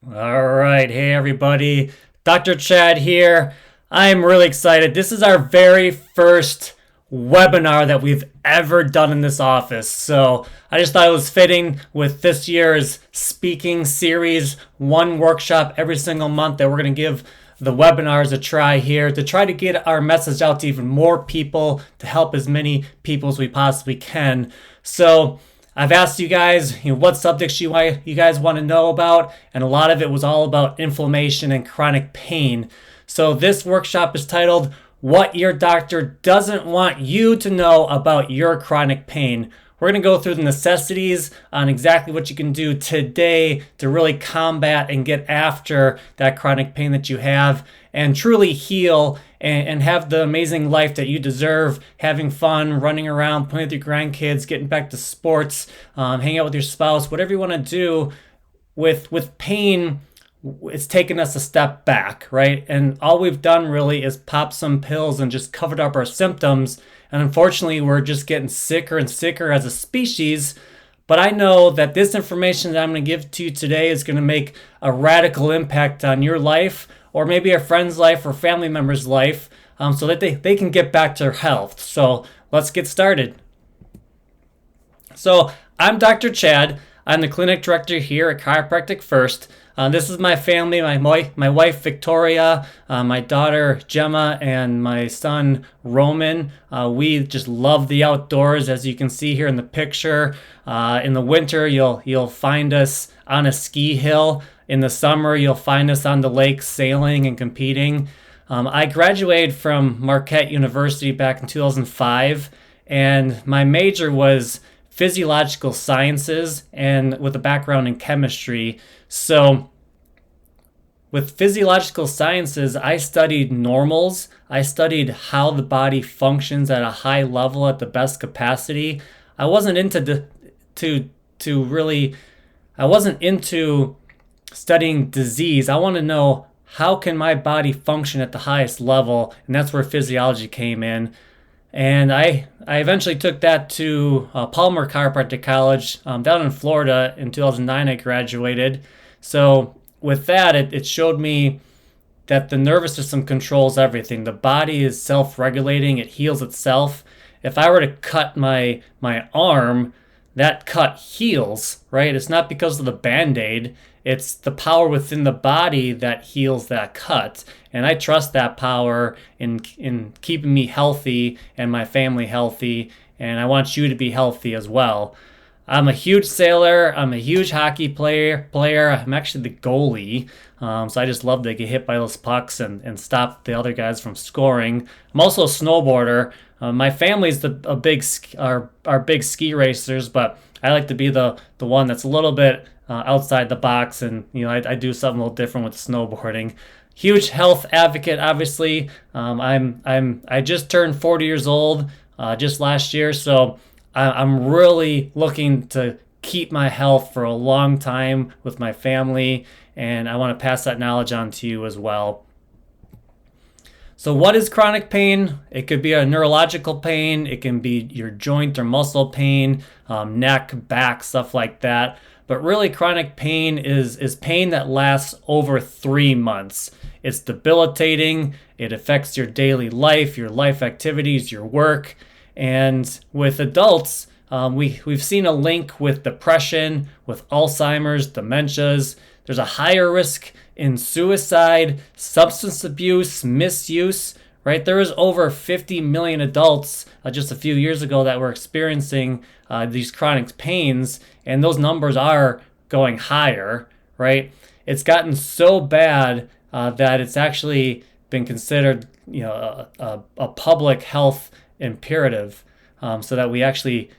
All right. Hey, everybody. Dr. Chad here. I'm really excited. This is our very first webinar that we've ever done in this office. So I just thought it was fitting with this year's speaking series, one workshop every single month that we're going to give the webinars a try here to try to get our message out to even more people, to help as many people as we possibly can. So I've asked you guys, what subjects you guys want to know about, and a lot of it was all about inflammation and chronic pain. So this workshop is titled "What Your Doctor Doesn't Want You to Know About Your Chronic Pain." We're going to go through the necessities on exactly what you can do today to really combat and get after that chronic pain that you have and truly heal and have the amazing life that you deserve, having fun, running around, playing with your grandkids, getting back to sports, hanging out with your spouse, whatever you want to do. With pain, it's taken us a step back, right? And all we've done really is pop some pills and just covered up our symptoms. And unfortunately, we're just getting sicker and sicker as a species. But I know that this information that I'm going to give to you today is going to make a radical impact on your life, or maybe a friend's life or family member's life, so that they can get back to their health. So let's get started. So I'm Dr. Chad. I'm the clinic director here at Chiropractic First. This is my family, my wife Victoria, my daughter Gemma, and my son Roman. We just love the outdoors, as you can see here in the picture. In the winter, you'll find us on a ski hill. In the summer, you'll find us on the lake sailing and competing. I graduated from Marquette University back in 2005, and my major was physiological sciences and with a background in chemistry. So with physiological sciences, I studied normals. I studied how the body functions at a high level at the best capacity. I wasn't into I wasn't into studying disease. I want to know, how can my body function at the highest level, and that's where physiology came in. And I eventually took that to Palmer Chiropractic College down in Florida. In 2009, I graduated. So with that, it showed me that the nervous system controls everything. The body is self-regulating. It heals itself. If I were to cut my arm, that cut heals, right? It's not because of the Band-Aid. It's the power within the body that heals that cut. And I trust that power in keeping me healthy and my family healthy. And I want you to be healthy as well. I'm a huge sailor. I'm a huge hockey player. I'm actually the goalie. So I just love to get hit by those pucks and stop the other guys from scoring. I'm also a snowboarder. My family's are big ski racers, but I like to be the one that's a little bit outside the box, and I do something a little different with snowboarding. Huge health advocate, obviously. I just turned 40 years old just last year, so I'm really looking to keep my health for a long time with my family, and I want to pass that knowledge on to you as well. So what is chronic pain? It could be a neurological pain. It can be your joint or muscle pain, neck, back, stuff like that. But really, chronic pain is pain that lasts over 3 months. It's debilitating. It affects your daily life, your life activities, your work. And with adults, we've seen a link with depression, with Alzheimer's, dementias. There's a higher risk in suicide, substance abuse, misuse, right? There was over 50 million adults just a few years ago that were experiencing these chronic pains, and those numbers are going higher, right? It's gotten so bad that it's actually been considered, a public health imperative, so that we actually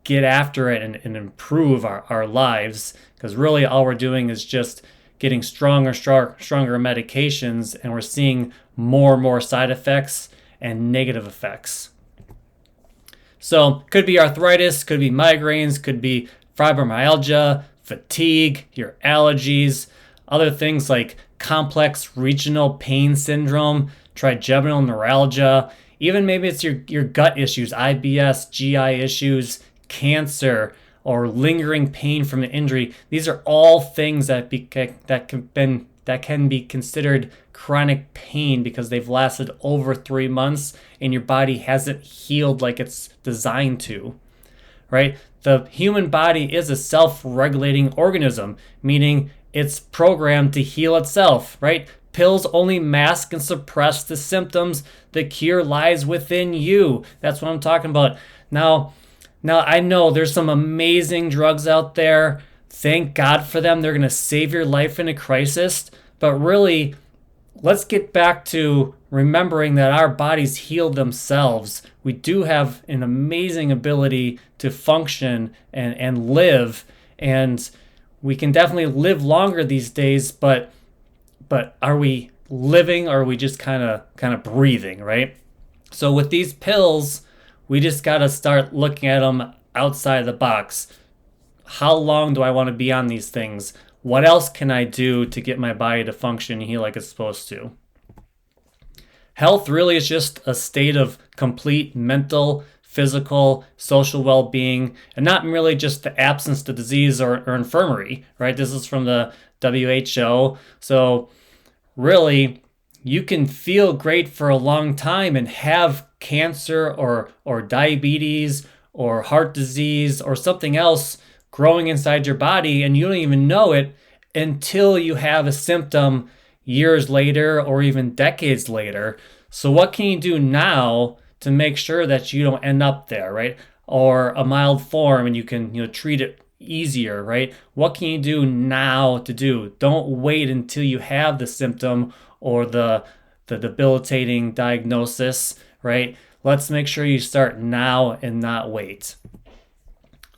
get after it and improve our lives, because really all we're doing is just getting stronger medications, and we're seeing more and more side effects and negative effects. So could be arthritis, could be migraines, could be fibromyalgia, fatigue, your allergies, other things like complex regional pain syndrome, trigeminal neuralgia, even maybe it's your gut issues, IBS, GI issues, cancer, or lingering pain from an injury. These are all things that can be considered chronic pain because they've lasted over 3 months and your body hasn't healed like it's designed to, right? The human body is a self-regulating organism, meaning it's programmed to heal itself, right? Pills only mask and suppress the symptoms. The cure lies within you. That's what I'm talking about. Now I know there's some amazing drugs out there. Thank God for them. They're going to save your life in a crisis. But really, let's get back to remembering that our bodies heal themselves. We do have an amazing ability to function and live. And we can definitely live longer these days, but are we living or are we just kind of breathing, right? So with these pills, we just got to start looking at them outside the box. How long do I want to be on these things? What else can I do to get my body to function and heal like it's supposed to? Health really is just a state of complete mental, physical, social well-being, and not merely just the absence of disease or infirmary, right? This is from the WHO. So really, you can feel great for a long time and have cancer or diabetes or heart disease or something else growing inside your body, and you don't even know it until you have a symptom years later or even decades later. So what can you do now to make sure that you don't end up there, right? Or a mild form and you can treat it easier, right? What can you do now to do? Don't wait until you have the symptom or the debilitating diagnosis, right? Let's make sure you start now and not wait.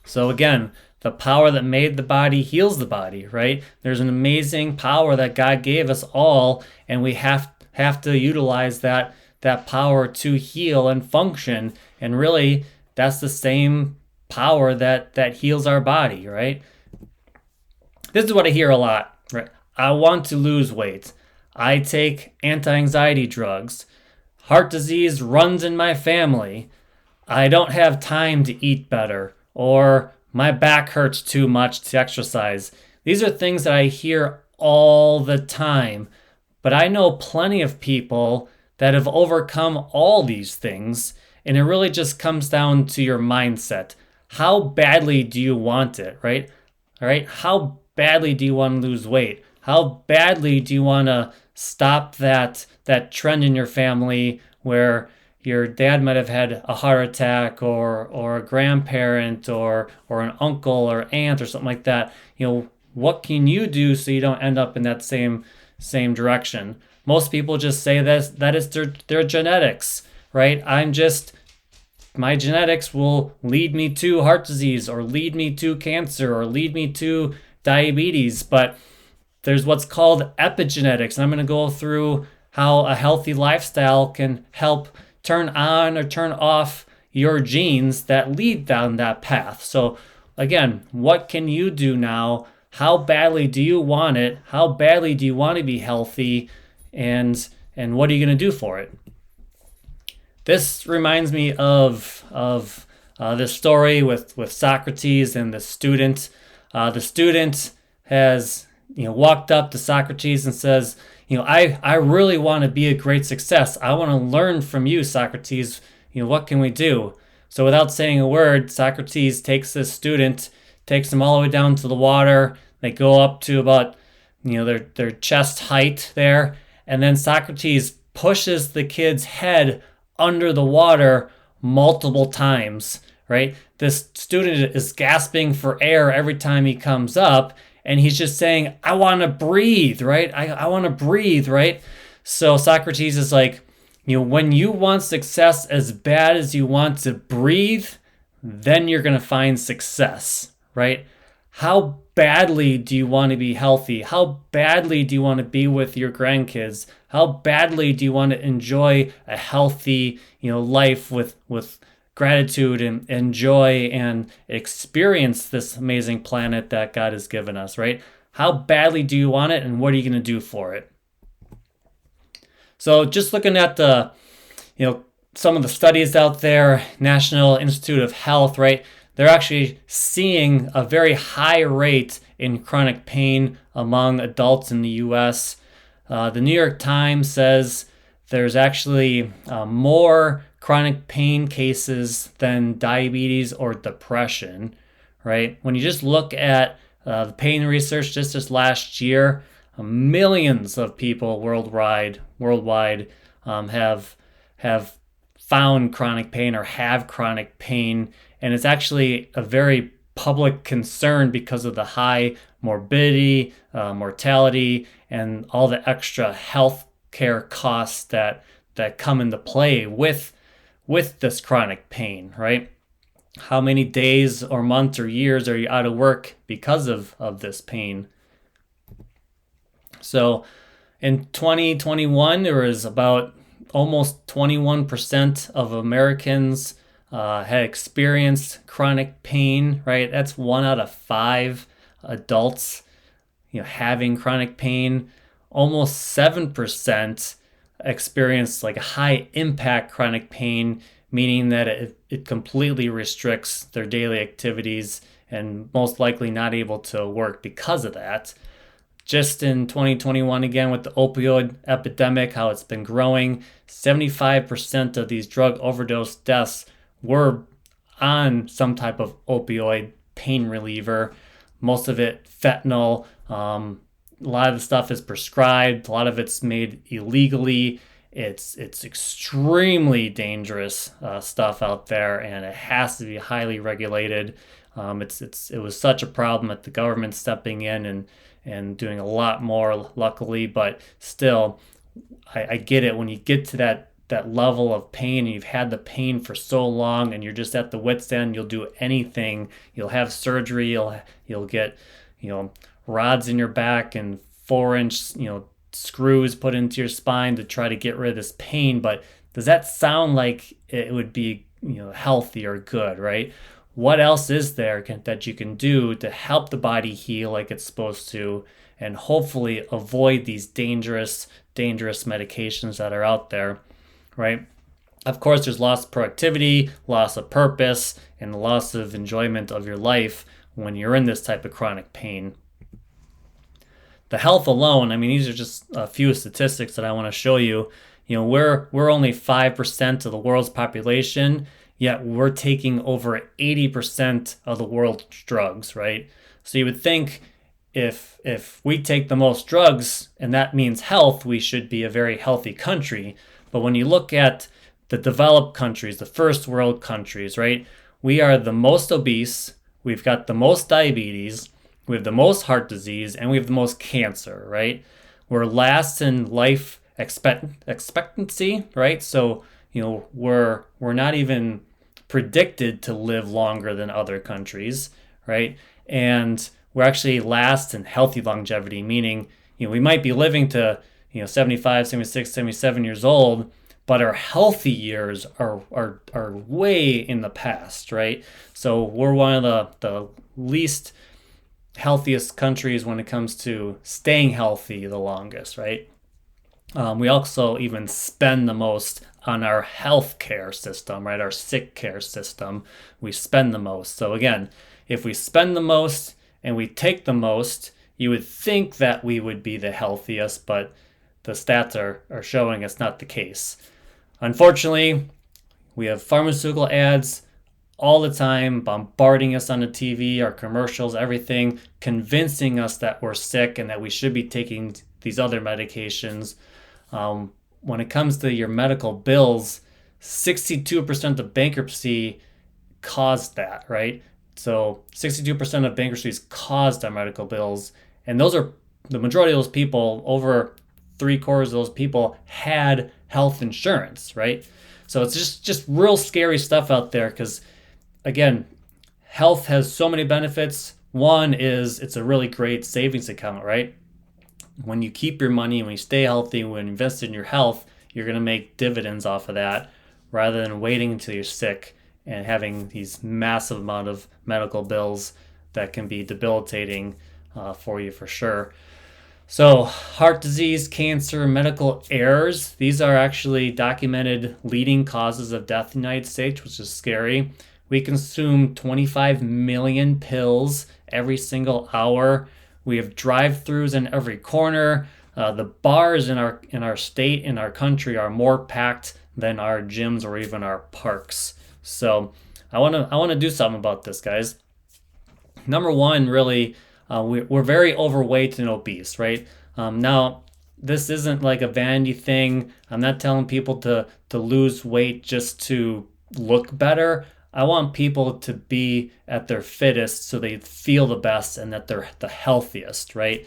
So again, the power that made the body heals the body, right? There's an amazing power that God gave us all, and we have to utilize that power to heal and function. And really, that's the same power that heals our body, right? This is what I hear a lot, right? I want to lose weight. I take anti-anxiety drugs. Heart disease runs in my family. I don't have time to eat better, or my back hurts too much to exercise. These are things that I hear all the time, but I know plenty of people that have overcome all these things, and it really just comes down to your mindset. How badly do you want it, right? All right. How badly do you want to lose weight? How badly do you want to stop that trend in your family where your dad might have had a heart attack or a grandparent or an uncle or aunt or something like that? What can you do so you don't end up in that same direction? Most people just say that is their genetics, right? My genetics will lead me to heart disease or lead me to cancer or lead me to diabetes. But there's what's called epigenetics. And I'm going to go through how a healthy lifestyle can help turn on or turn off your genes that lead down that path. So again, what can you do now? How badly do you want it? How badly do you want to be healthy? And what are you going to do for it? This reminds me of this story with Socrates and the student. The student has walked up to Socrates and says, I really want to be a great success. I want to learn from you, Socrates. What can we do? So without saying a word, Socrates takes this student, takes him all the way down to the water. They go up to about their chest height there, and then Socrates pushes the kid's head under the water multiple times, right? This student is gasping for air every time he comes up, and he's just saying, I want to breathe, right? I want to breathe, right? So Socrates is like, when you want success as bad as you want to breathe, then you're going to find success, right? How badly do you want to be healthy? How badly do you want to be with your grandkids? How badly do you want to enjoy a healthy, life with gratitude and joy and experience this amazing planet that God has given us, right? How badly do you want it, and what are you going to do for it? So just looking at some of the studies out there, National Institute of Health, right? they're actually seeing a very high rate in chronic pain among adults in the US. The New York Times says there's actually more chronic pain cases than diabetes or depression, right? When you just look at the pain research just this last year, millions of people worldwide have found chronic pain or have chronic pain, and it's actually a very public concern because of the high morbidity, mortality, and all the extra health care costs that come into play with this chronic pain, right? How many days or months or years are you out of work because of this pain? So in 2021, there was about almost 21% of Americans had experienced chronic pain, right? That's 1 out of 5 adults, having chronic pain. Almost 7% experienced like a high impact chronic pain, meaning that it completely restricts their daily activities and most likely not able to work because of that. Just in 2021, again, with the opioid epidemic, how it's been growing, 75% of these drug overdose deaths were on some type of opioid pain reliever. Most of it fentanyl. A lot of the stuff is prescribed. A lot of it's made illegally. It's extremely dangerous stuff out there, and it has to be highly regulated. It was such a problem that the government stepping in and doing a lot more, luckily, but still, I get it. When you get to that level of pain and you've had the pain for so long and you're just at the wit's end, you'll do anything. You'll have surgery. You'll get rods in your back and 4-inch screws put into your spine to try to get rid of this pain. But does that sound like it would be healthy or good, right? What else is there that you can do to help the body heal like it's supposed to, and hopefully avoid these dangerous medications that are out there, right? Of course, there's loss of productivity, loss of purpose, and loss of enjoyment of your life when you're in this type of chronic pain. The health alone, these are just a few statistics that I want to show you. We're only 5% of the world's population, yet we're taking over 80% of the world's drugs, right? So you would think if we take the most drugs, and that means health, we should be a very healthy country. But when you look at the developed countries, the first world countries, right? We are the most obese, we've got the most diabetes, we have the most heart disease, and we have the most cancer, right? We're last in life expectancy, right? So, we're not even predicted to live longer than other countries, right? And we're actually last in healthy longevity, meaning, we might be living to, 75, 76, 77 years old, but our healthy years are way in the past, right? So we're one of the least healthiest countries when it comes to staying healthy the longest, right? We also even spend the most on our health care system, right? Our sick care system, we spend the most. So again, if we spend the most and we take the most, you would think that we would be the healthiest, but the stats are showing it's not the case. Unfortunately, we have pharmaceutical ads all the time bombarding us on the TV, our commercials, everything, convincing us that we're sick and that we should be taking these other medications. When it comes to your medical bills, 62% of bankruptcy caused that, right? So 62% of bankruptcies caused our medical bills. And those are the majority of those people, over 3/4 of those people had health insurance, right? So it's just real scary stuff out there because, again, health has so many benefits. One is it's a really great savings account, right? When you keep your money, when you stay healthy, when you invest in your health, you're going to make dividends off of that rather than waiting until you're sick and having these massive amount of medical bills that can be debilitating for you for sure. So heart disease, cancer, medical errors, these are actually documented leading causes of death in the United States, which is scary. We consume 25 million pills every single hour. We have drive-throughs in every corner. The bars in our state, in our country, are more packed than our gyms or even our parks. So I want to do something about this, guys. Number one, really, we're very overweight and obese, right? Now, this isn't like a vanity thing. I'm not telling people to lose weight just to look better. I want people to be at their fittest so they feel the best and that they're the healthiest, right?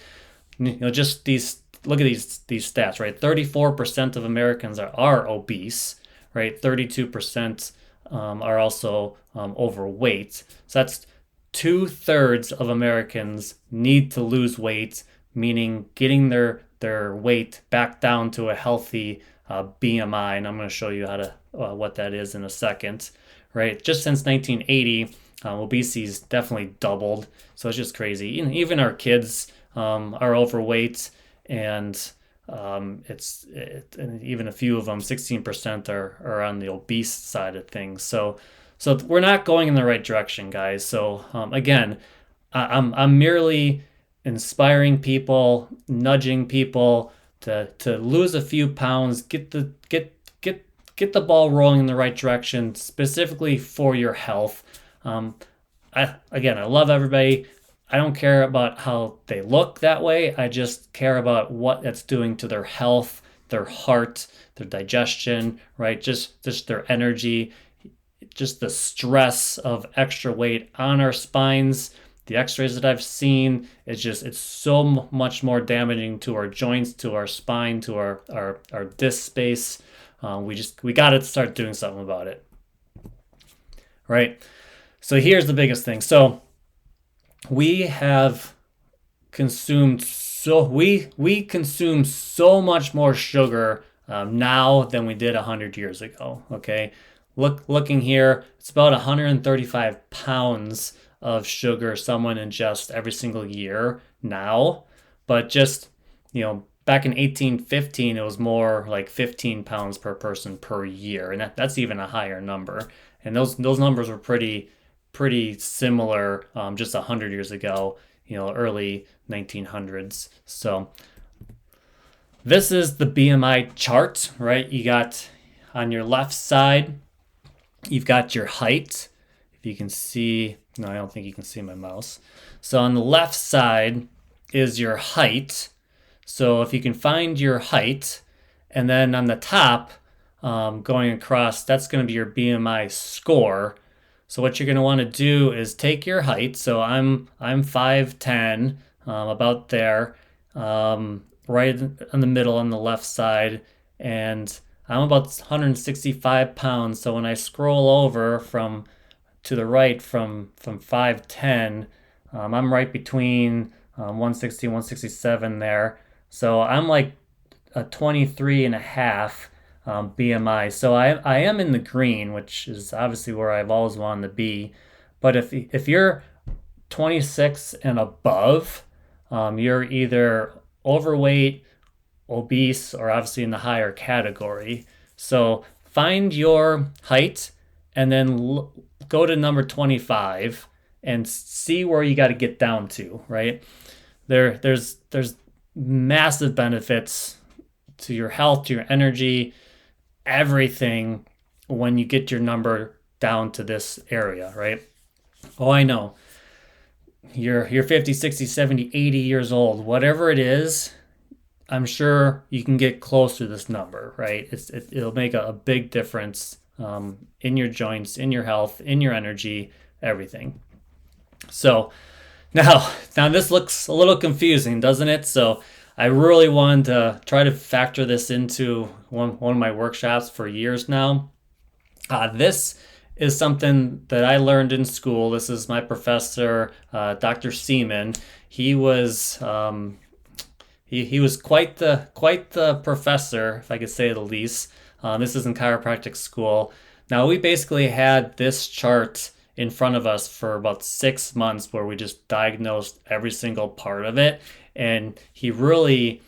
Just these, look at these stats, right? 34% of Americans are obese, right? 32% are also overweight. So that's 2/3 of Americans need to lose weight, meaning getting their weight back down to a healthy BMI. And I'm going to show you how to what that is in a second. Right, just since 1980, obesity's definitely doubled. So it's just crazy. Even our kids are overweight, and and even a few of them, 16% are on the obese side of things. So we're not going in the right direction, guys. So again, I'm merely inspiring people, nudging people to lose a few pounds, get the ball rolling in the right direction, specifically for your health. I love everybody. I don't care about how they look that way. I just care about what it's doing to their health, their heart, their digestion, right? Just their energy, just the stress of extra weight on our spines. The x-rays that I've seen, it's so much more damaging to our joints, to our spine, to our disc space. We got to start doing something about it, right? So here's the biggest thing. So we have consumed we consume so much more sugar now than we did 100 years ago. Okay, looking here, it's about 135 pounds of sugar someone ingests every single year now, but just back in 1815, it was more like 15 pounds per person per year, and that's even a higher number. And those numbers were pretty similar just 100 years ago, early 1900s. So this is the BMI chart, right? You got on your left side, you've got your height. If you can see, no, I don't think you can see my mouse. So on the left side is your height. So if you can find your height, and then on the top, going across, that's going to be your BMI score. So what you're going to want to do is take your height. So I'm 5'10", about there, right in the middle on the left side, and I'm about 165 pounds. So when I scroll over to the right from 5'10", I'm right between 160 and 167 there. So I'm like a 23 and a half BMI. So I am in the green, which is obviously where I've always wanted to be. But if you're 26 and above, you're either overweight, obese, or obviously in the higher category. So find your height and then go to number 25 and see where you got to get down to, right? There's massive benefits to your health, to your energy, everything when you get your number down to this area, right? Oh, I know. You're 50, 60, 70, 80 years old. Whatever it is, I'm sure you can get close to this number, right? It'll make a big difference in your joints, in your health, in your energy, everything. So now this looks a little confusing, doesn't it? So I really wanted to try to factor this into one of my workshops for years now. This is something that I learned in school. This is my professor, Dr. Seaman. He was he was quite the professor, if I could say the least. This is in chiropractic school. Now we basically had this chart in front of us for about 6 months where we just diagnosed every single part of it. And he really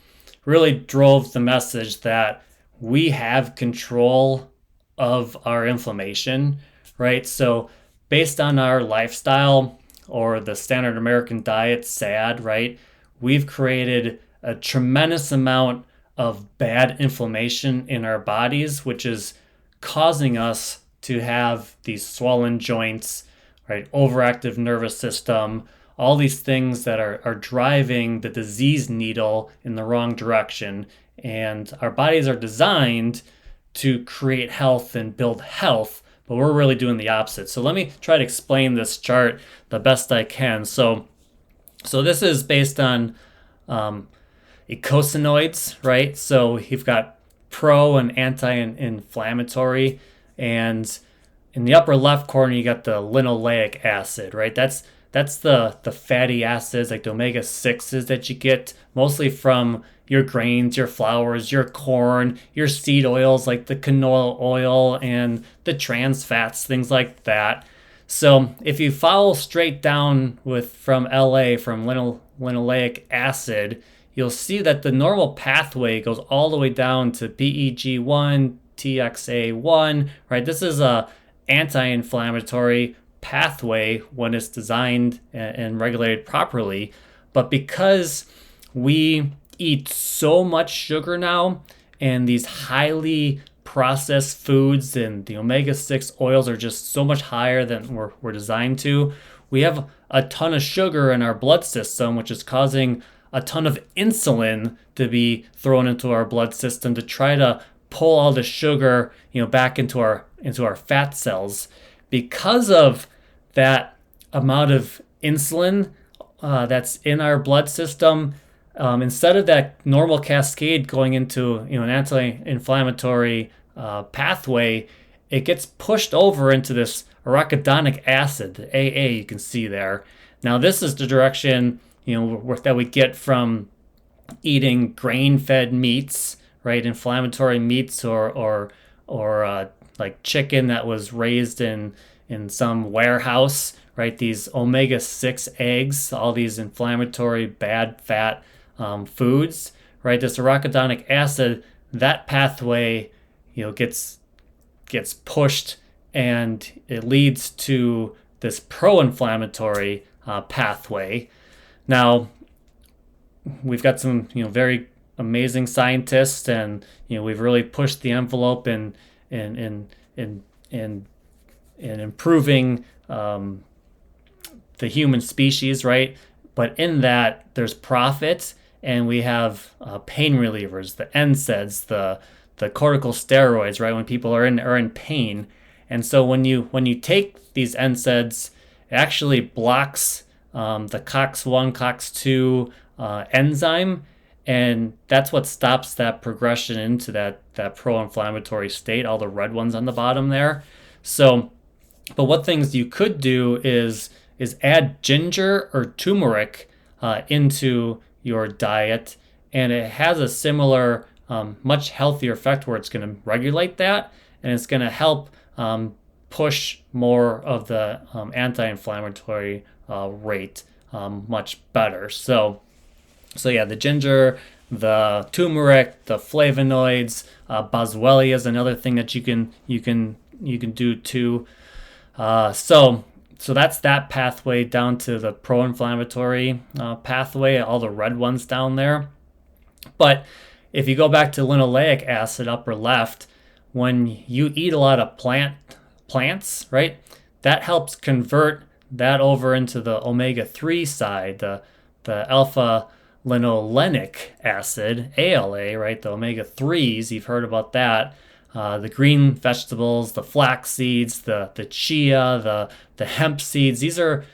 drove the message that we have control of our inflammation, right? So based on our lifestyle or the standard American diet, SAD, right? We've created a tremendous amount of bad inflammation in our bodies, which is causing us to have these swollen joints, right? Overactive nervous system, all these things that are driving the disease needle in the wrong direction. And our bodies are designed to create health and build health, but we're really doing the opposite. So let me try to explain this chart the best I can. So this is based on eicosanoids, right? So you've got pro and anti-inflammatory, and in the upper left corner you got the linoleic acid, right? That's the fatty acids, like the omega-6s that you get mostly from your grains, your flours, your corn, your seed oils like the canola oil and the trans fats, things like that. So if you follow straight down from LA, from linoleic acid, you'll see that the normal pathway goes all the way down to PEG1, TXA1, right? This is a anti-inflammatory pathway when it's designed and regulated properly. But because we eat so much sugar now, and these highly processed foods and the omega-6 oils are just so much higher than we're designed to, we have a ton of sugar in our blood system, which is causing a ton of insulin to be thrown into our blood system to try to pull all the sugar, back into our fat cells. Because of that amount of insulin that's in our blood system, instead of that normal cascade going into an anti-inflammatory pathway, it gets pushed over into this arachidonic acid, the AA you can see there. Now this is the direction that we get from eating grain-fed meats, right? Inflammatory meats or like chicken that was raised in some warehouse, right? These omega-6 eggs, all these inflammatory bad fat foods, right? This arachidonic acid, that pathway, gets pushed, and it leads to this pro-inflammatory pathway. Now, we've got some, very amazing scientists, and we've really pushed the envelope in improving the human species, right? But in that, there's profit, and we have pain relievers, the NSAIDs, the corticosteroids, right? When people are in pain, and so when you take these NSAIDs, it actually blocks the COX-1, COX-2 enzyme, and that's what stops that progression into that pro-inflammatory state, all the red ones on the bottom there. So, but what things you could do is add ginger or turmeric into your diet, and it has a similar, much healthier effect where it's going to regulate that, and it's going to help push more of the anti-inflammatory rate much better. So yeah, the ginger, the turmeric, the flavonoids, boswellia is another thing that you can do too. So that's that pathway down to the pro-inflammatory pathway, all the red ones down there. But if you go back to linoleic acid, upper left, when you eat a lot of plants, right, that helps convert that over into the omega-3 side, the alpha linolenic acid, ALA, right, the omega-3s, you've heard about that. The green vegetables, the flax seeds, the chia, the hemp seeds, these are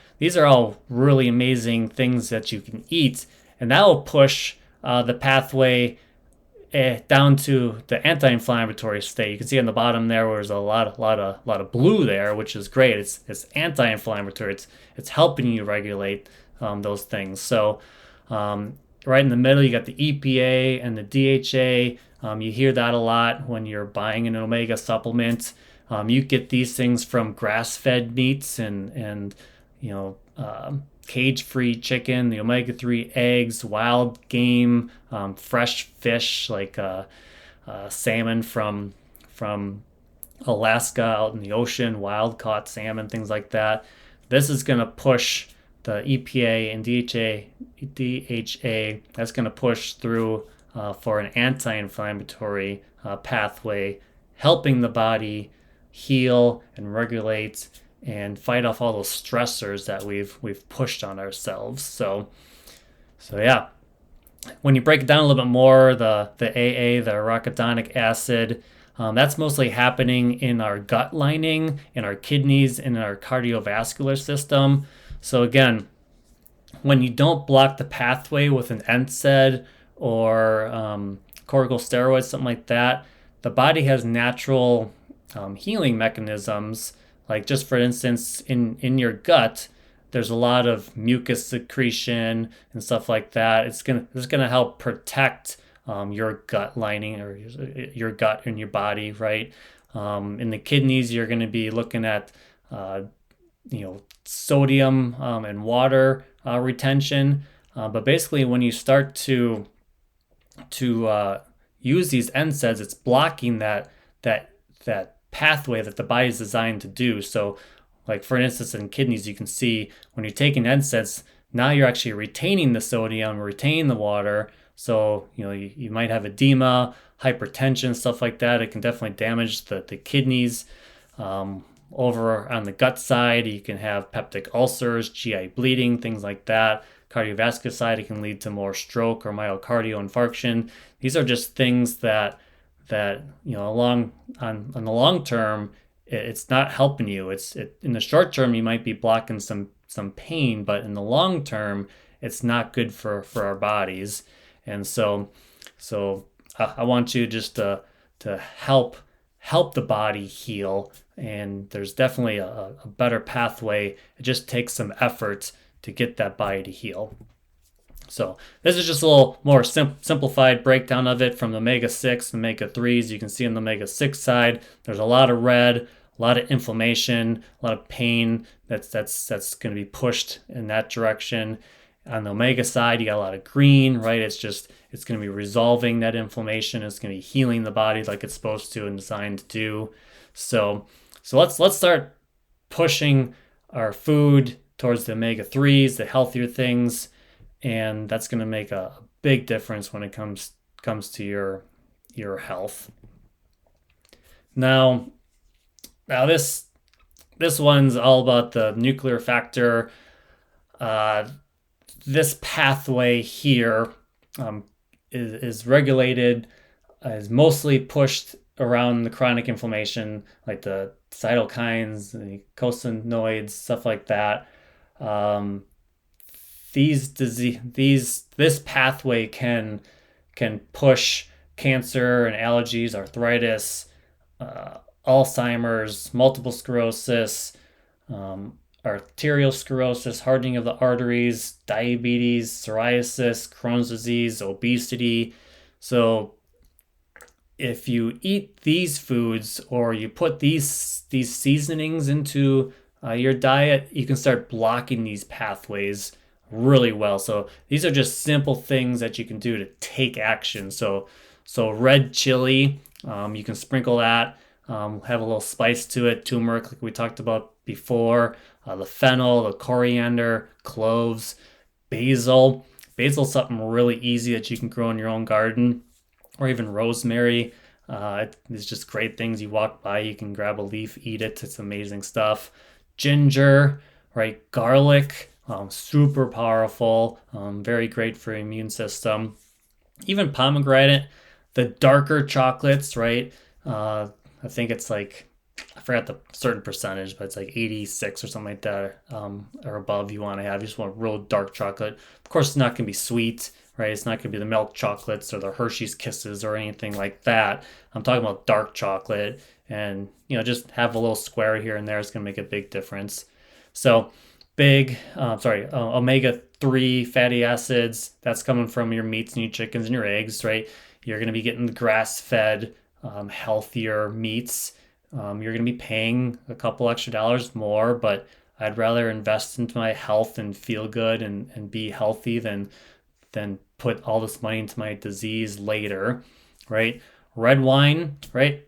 all really amazing things that you can eat, and that will push the pathway down to the anti-inflammatory state. You can see on the bottom there where there's a lot of blue there, which is great. It's anti-inflammatory. It's helping you regulate those things. So right in the middle, you got the EPA and the DHA. You hear that a lot when you're buying an omega supplement. You get these things from grass-fed meats and cage-free chicken, the omega-3 eggs, wild game, fresh fish like salmon from Alaska, out in the ocean, wild caught salmon, things like that. This is going to push the EPA and DHA. That's going to push through for an anti-inflammatory pathway, helping the body heal and regulate and fight off all those stressors that we've pushed on ourselves. So yeah, when you break it down a little bit more, the AA, the arachidonic acid, that's mostly happening in our gut lining, in our kidneys, and in our cardiovascular system. So again, when you don't block the pathway with an NSAID or corticosteroids, something like that, the body has natural healing mechanisms. Like just for instance, in your gut, there's a lot of mucus secretion and stuff like that. It's gonna help protect your gut lining or your gut and your body, right? In the kidneys, you're going to be looking at sodium and water retention. But basically, when you start to use these NSAIDs, it's blocking that pathway that the body is designed to do. So, like for instance, in kidneys, you can see when you're taking NSAIDs, now you're actually retaining the sodium, retaining the water. So, you might have edema, hypertension, stuff like that. It can definitely damage the kidneys. Over on the gut side, you can have peptic ulcers, GI bleeding, things like that. Cardiovascular side, it can lead to more stroke or myocardial infarction. These are just things that along on the long term, it's not helping you. In the short term, you might be blocking some pain, but in the long term, it's not good for our bodies. And so I want you just to help the body heal. And there's definitely a better pathway. It just takes some effort to get that body to heal. So this is just a little more simplified breakdown of it from the omega-6 and omega-3s. You can see on the omega-6 side, there's a lot of red, a lot of inflammation, a lot of pain that's going to be pushed in that direction. On the omega side, you got a lot of green, right? It's going to be resolving that inflammation. It's going to be healing the body like it's supposed to and designed to do. So let's start pushing our food towards the omega-3s, the healthier things, and that's going to make a big difference when it comes to your health. Now this one's all about the nuclear factor. This pathway here is regulated, is mostly pushed around the chronic inflammation, like the cytokines, the eicosanoids, stuff like that. This pathway can push cancer and allergies, arthritis, Alzheimer's, multiple sclerosis, arteriosclerosis, hardening of the arteries, diabetes, psoriasis, Crohn's disease, obesity. So if you eat these foods or you put these seasonings into your diet, you can start blocking these pathways really well. So these are just simple things that you can do to take action. So red chili, you can sprinkle that, have a little spice to it, turmeric like we talked about before, the fennel, the coriander, cloves, basil. Basil is something really easy that you can grow in your own garden, or even rosemary. It's just great things. You walk by, you can grab a leaf, eat it. It's amazing stuff. Ginger, right? Garlic, super powerful, very great for your immune system. Even pomegranate, the darker chocolates, right? I think it's like, I forgot the certain percentage, but it's like 86 or something like that, or above you want to have. You just want real dark chocolate. Of course, it's not going to be sweet, right? It's not going to be the milk chocolates or the Hershey's Kisses or anything like that. I'm talking about dark chocolate, and just have a little square here and there. It's going to make a big difference. So omega-3 fatty acids, that's coming from your meats and your chickens and your eggs, right? You're going to be getting grass-fed, healthier meats. You're going to be paying a couple extra dollars more, but I'd rather invest into my health and feel good and be healthy than put all this money into my disease later, right? Red wine, right?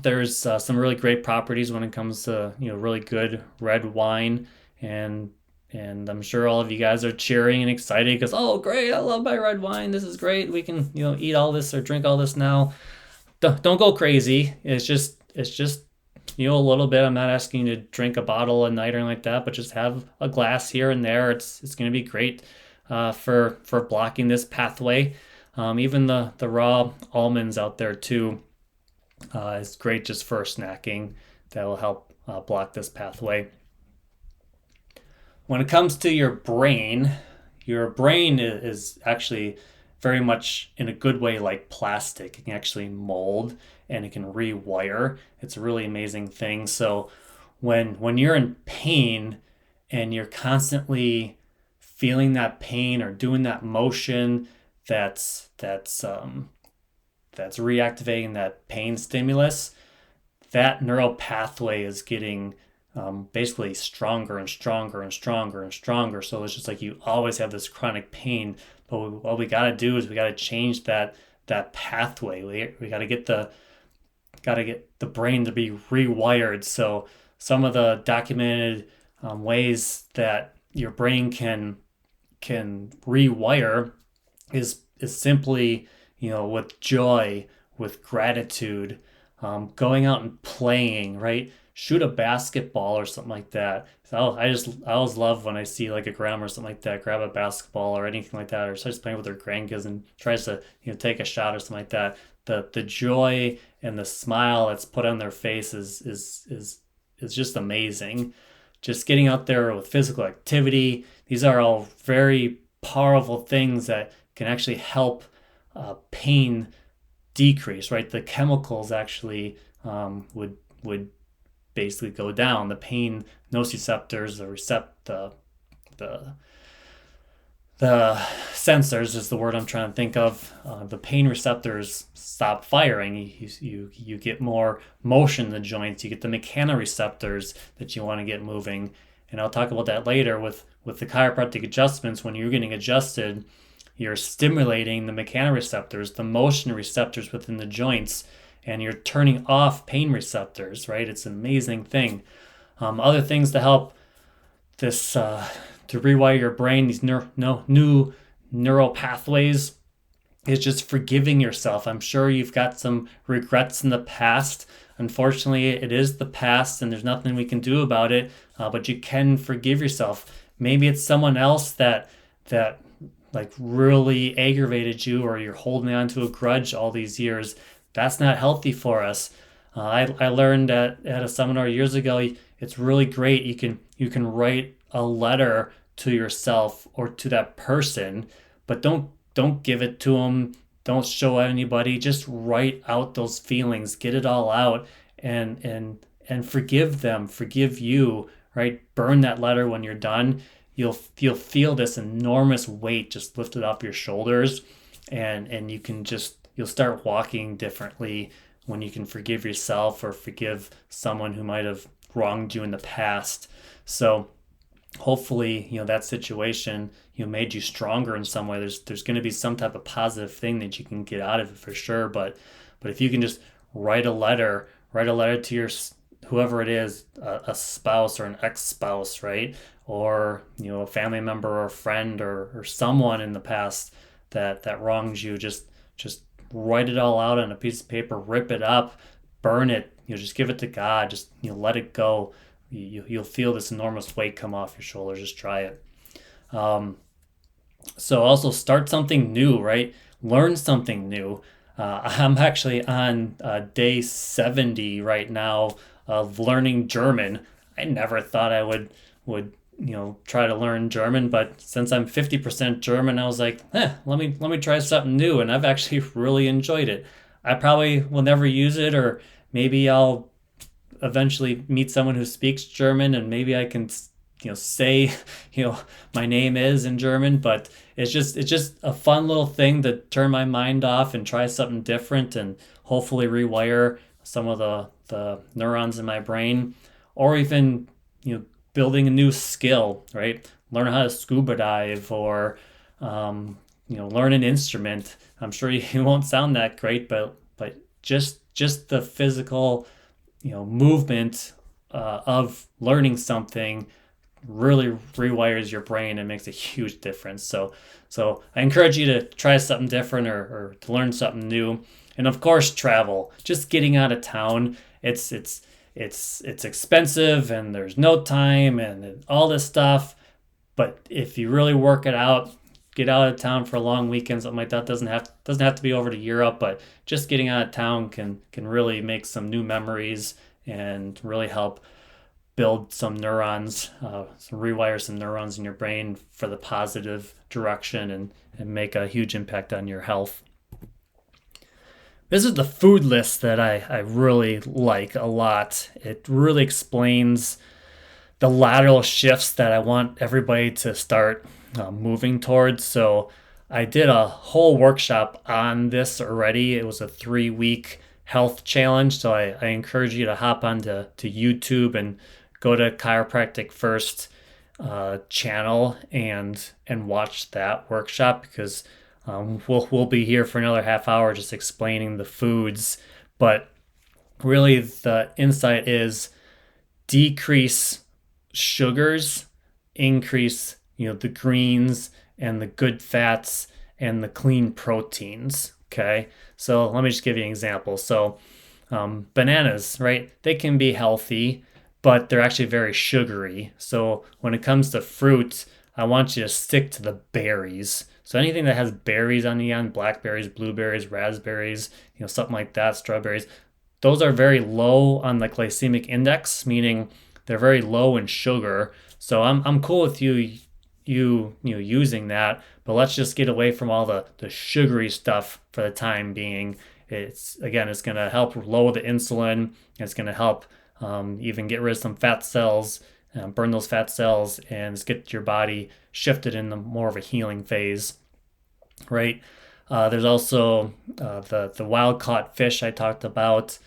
There's some really great properties when it comes to really good red wine, and I'm sure all of you guys are cheering and excited because, oh great, I love my red wine. This is great. We can eat all this or drink all this now. Don't go crazy. It's just a little bit. I'm not asking you to drink a bottle a night or anything like that, but just have a glass here and there. It's going to be great for blocking this pathway. Even the raw almonds out there too is great just for snacking. That will help block this pathway. When it comes to your brain is actually very much in a good way like plastic. It can actually mold and it can rewire. It's a really amazing thing. So when you're in pain and you're constantly feeling that pain or doing that motion that's reactivating that pain stimulus, that neural pathway is getting basically stronger and stronger and stronger and stronger. So it's just like you always have this chronic pain. But what we got to do is we got to change that pathway. We got to get the brain to be rewired. So some of the documented ways that your brain can rewire is simply with joy, with gratitude, going out and playing, right? Shoot a basketball or something like that. So I always love when I see like a grandma or something like that grab a basketball or anything like that, or starts playing with her grandkids and tries to take a shot or something like that. The joy and the smile that's put on their face is just amazing. Just getting out there with physical activity. These are all very powerful things that can actually help pain decrease, right? The chemicals actually would basically go down. The pain nociceptors, the the sensors is the word I'm trying to think of. The pain receptors stop firing. You get more motion in the joints. You get the mechanoreceptors that you want to get moving. And I'll talk about that later with the chiropractic adjustments. When you're getting adjusted, you're stimulating the mechanoreceptors, the motion receptors within the joints, and you're turning off pain receptors, right? It's an amazing thing. Other things to help this to rewire your brain, these new neural pathways, is just forgiving yourself. I'm sure you've got some regrets in the past. Unfortunately, it is the past and there's nothing we can do about it, but you can forgive yourself. Maybe it's someone else that like really aggravated you, or you're holding on to a grudge all these years. That's not healthy for us. I learned at a seminar years ago, it's really great. You can write a letter to yourself or to that person, but don't give it to them. Don't show anybody. Just write out those feelings. Get it all out, and forgive them. Forgive you. Right? Burn that letter when you're done. You'll feel this enormous weight just lifted off your shoulders, and you'll start walking differently when you can forgive yourself or forgive someone who might have wronged you in the past. So hopefully, that situation, made you stronger in some way. There's going to be some type of positive thing that you can get out of it for sure. But if you can just write a letter to your whoever it is, a spouse or an ex-spouse, right? Or a family member or a friend or someone in the past that wrongs you, just write it all out on a piece of paper, rip it up, burn it, just give it to God, just let it go. You'll feel this enormous weight come off your shoulders. Just try it. So also start something new, right? Learn something new. I'm actually on day 70 right now of learning German. I never thought I would try to learn German, but since I'm 50% German, I was like, let me try something new, and I've actually really enjoyed it. I probably will never use it, or maybe I'll eventually meet someone who speaks German, and maybe I can say my name is in German. But it's just a fun little thing to turn my mind off and try something different, and hopefully rewire some of the neurons in my brain, or even building a new skill, right? Learn how to scuba dive, or learn an instrument. I'm sure you won't sound that great, but just just the physical, movement of learning something really rewires your brain and makes a huge difference. So I encourage you to try something different or to learn something new. And of course, travel. Just getting out of town. It's expensive and there's no time and all this stuff. But if you really work it out, get out of town for a long weekend, something like that. Doesn't have to be over to Europe, but just getting out of town can really make some new memories and really help build some neurons, rewire some neurons in your brain for the positive direction and make a huge impact on your health. This is the food list that I really like a lot. It really explains the lateral shifts that I want everybody to start moving towards. So I did a whole workshop on this already. It was a 3-week health challenge. So I encourage you to hop onto YouTube and go to Chiropractic First channel and watch that workshop, because we'll be here for another half hour just explaining the foods. But really the insight is decrease sugars, increase the greens and the good fats and the clean proteins. Okay, so let me just give you an example. So bananas, right, they can be healthy, but they're actually very sugary. So when it comes to fruit, I want you to stick to the berries. So anything that has berries on the end, blackberries, blueberries, raspberries, something like that, strawberries, those are very low on the glycemic index, meaning they're very low in sugar. So I'm cool with you using that, but let's just get away from all the sugary stuff for the time being. It's going to help lower the insulin. It's going to help even get rid of some fat cells, burn those fat cells, and get your body shifted into more of a healing phase, right? There's also the wild caught fish I talked about,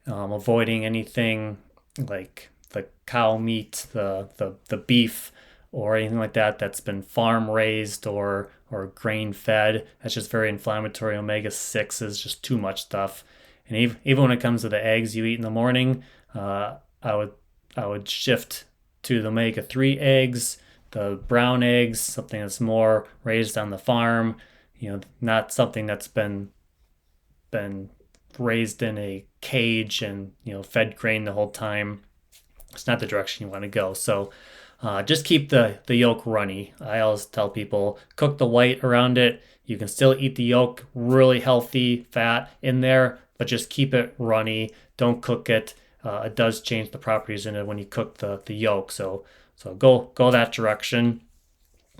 avoiding anything like the cow meat, the beef, or anything like that that's been farm raised or grain fed. That's just very inflammatory. Omega-6 is just too much stuff. And even when it comes to the eggs you eat in the morning, I would shift to the omega-3 eggs, the brown eggs, something that's more raised on the farm, not something that's been raised in a cage and fed grain the whole time. It's not the direction you want to go. So just keep the yolk runny. I always tell people, cook the white around it. You can still eat the yolk, really healthy fat in there, but just keep it runny. Don't cook it. It does change the properties in it when you cook the yolk. So go that direction.